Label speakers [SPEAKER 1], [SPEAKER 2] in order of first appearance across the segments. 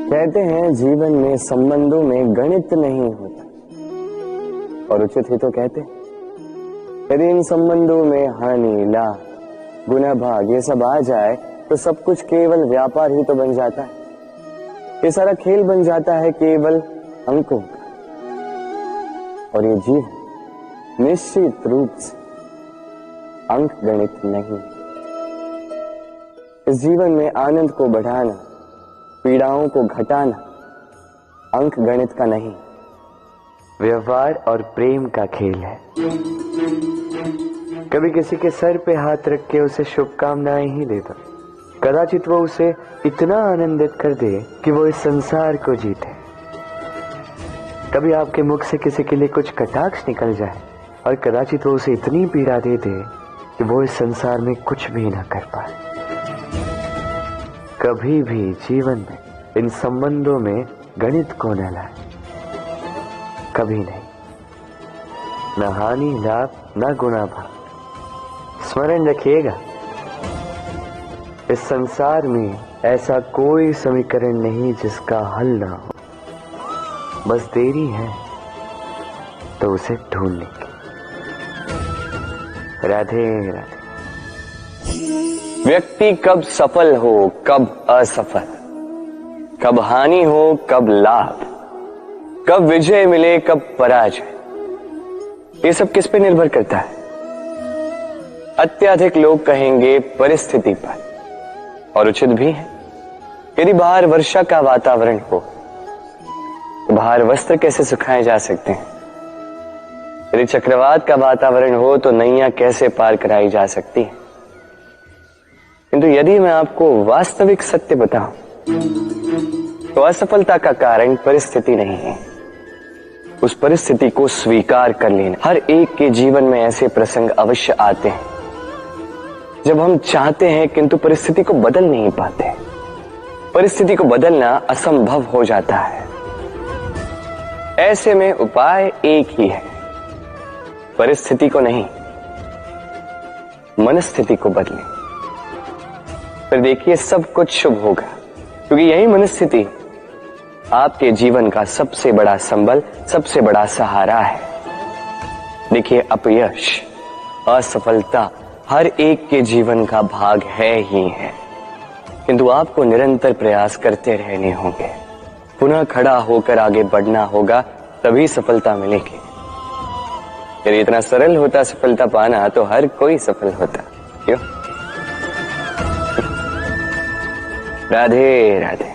[SPEAKER 1] कहते हैं जीवन में संबंधों में गणित नहीं होता, और उचित ही तो कहते हैं। यदि इन संबंधों में हानि, लाभ, गुना, भाग ये सब आ जाए तो सब कुछ केवल व्यापार ही तो बन जाता है। ये सारा खेल बन जाता है केवल अंकों का, और ये जीवन निश्चित रूप से अंक गणित नहीं। इस जीवन में आनंद को बढ़ाना, पीड़ाओं को घटाना अंक गणित का नहीं, व्यवहार और प्रेम का खेल है। कभी किसी के सर पे हाथ रख के उसे शुभकामनाएं ही दे दो, कदाचित वो उसे इतना आनंदित कर दे कि वो इस संसार को जीते। कभी आपके मुख से किसी के लिए कुछ कटाक्ष निकल जाए और कदाचित वो उसे इतनी पीड़ा दे दे कि वो इस संसार में कुछ भी ना कर पाए। कभी भी जीवन में इन संबंधों में गणित को न लाए, कभी नहीं। न हानि, लाभ, न गुना, भाग। स्मरण रखिएगा, इस संसार में ऐसा कोई समीकरण नहीं जिसका हल ना हो, बस देरी है तो उसे ढूंढने की। राधे राधे। व्यक्ति कब सफल हो, कब असफल, कब हानि हो, कब लाभ, कब विजय मिले, कब पराजय, ये सब किस पे निर्भर करता है? अत्यधिक लोग कहेंगे परिस्थिति पर, और उचित भी है। यदि बाहर वर्षा का वातावरण हो तो बाहर वस्त्र कैसे सुखाए जा सकते हैं? यदि चक्रवात का वातावरण हो तो नैया कैसे पार कराई जा सकती है? किंतु यदि मैं आपको वास्तविक सत्य बताऊं तो असफलता का कारण परिस्थिति नहीं है, उस परिस्थिति को स्वीकार कर लेना। हर एक के जीवन में ऐसे प्रसंग अवश्य आते हैं जब हम चाहते हैं किंतु परिस्थिति को बदल नहीं पाते। परिस्थिति को बदलना असंभव हो जाता है। ऐसे में उपाय एक ही है, परिस्थिति को नहीं, मनस्थिति को बदलें। फिर देखिए सब कुछ शुभ होगा, क्योंकि यही मनस्थिति आपके जीवन का सबसे बड़ा संबल, सबसे बड़ा सहारा है। देखिए अपयश, असफलता हर एक के जीवन का भाग है ही है, किंतु आपको निरंतर प्रयास करते रहने होंगे। पुनः खड़ा होकर आगे बढ़ना होगा, तभी सफलता मिलेगी। यदि इतना सरल होता सफलता पाना तो हर कोई सफल होता। क्यों? राधे राधे।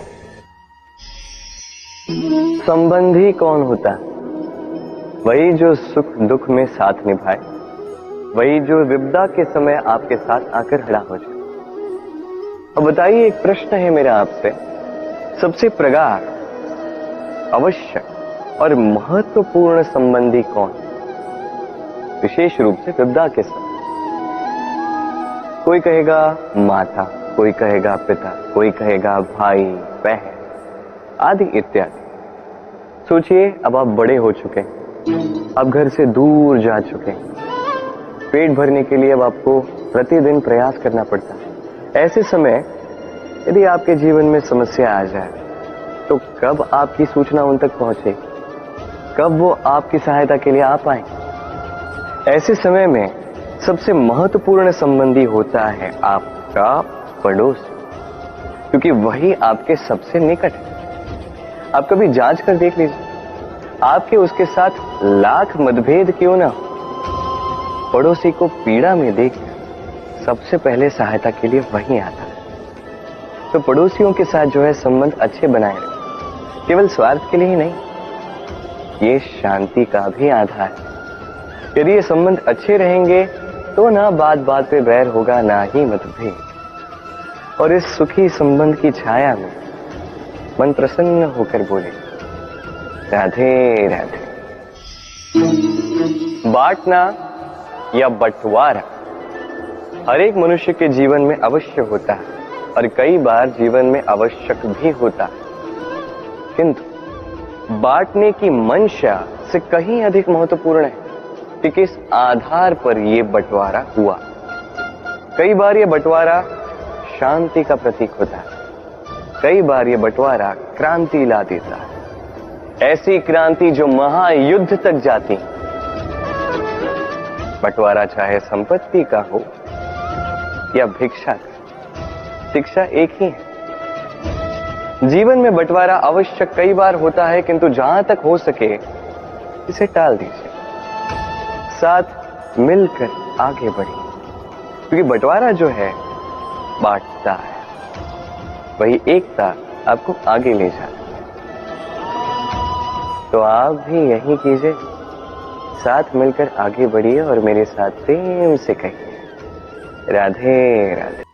[SPEAKER 1] संबंधी कौन होता है? वही जो सुख दुख में साथ निभाए, वही जो विपदा के समय आपके साथ आकर खड़ा हो जाए। अब बताइए, एक प्रश्न है मेरा आपसे, सबसे प्रगाढ़, आवश्यक और महत्वपूर्ण संबंधी कौन? विशेष रूप से विपदा के समय। कोई कहेगा माता, कोई कहेगा पिता, कोई कहेगा भाई बहन आदि इत्यादि। सोचिए, अब आप बड़े हो चुके हैं, अब घर से दूर जा चुके हैं, पेट भरने के लिए अब आपको प्रतिदिन प्रयास करना पड़ता है। ऐसे समय यदि आपके जीवन में समस्या आ जाए तो कब आपकी सूचना उन तक पहुंचे, कब वो आपकी सहायता के लिए आ पाए? ऐसे समय में सबसे महत्वपूर्ण संबंधी होता है आपका पड़ोस, क्योंकि वही आपके सबसे निकट है। आप कभी जांच कर देख लीजिए, आपके उसके साथ लाख मतभेद क्यों ना हो, पड़ोसी को पीड़ा में देख सबसे पहले सहायता के लिए वही आता है। तो पड़ोसियों के साथ जो है संबंध अच्छे बनाए रखें, केवल स्वार्थ के लिए ही नहीं, ये शांति का भी आधार है। यदि ये संबंध अच्छे रहेंगे तो ना बात बात पे बैर होगा, ना ही मतभेद, और इस सुखी संबंध की छाया में मन प्रसन्न होकर बोले राधे राधे। बांटना या बंटवारा हर एक मनुष्य के जीवन में अवश्य होता है, और कई बार जीवन में आवश्यक भी होता है, किंतु बांटने की मंशा से कहीं अधिक महत्वपूर्ण है कि किस आधार पर यह बंटवारा हुआ। कई बार यह बंटवारा शांति का प्रतीक होता है, कई बार ये बंटवारा क्रांति ला देता है, ऐसी क्रांति जो महायुद्ध तक जाती। बंटवारा चाहे संपत्ति का हो या भिक्षा का, शिक्षा एक ही है। जीवन में बंटवारा अवश्य कई बार होता है, किंतु जहां तक हो सके इसे टाल दीजिए, साथ मिलकर आगे बढ़िए, क्योंकि बंटवारा जो है बांटता है, वही एकता आपको आगे ले जाती है। तो आप भी यही कीजिए, साथ मिलकर आगे बढ़िए और मेरे साथ प्रेम से कहिए राधे राधे।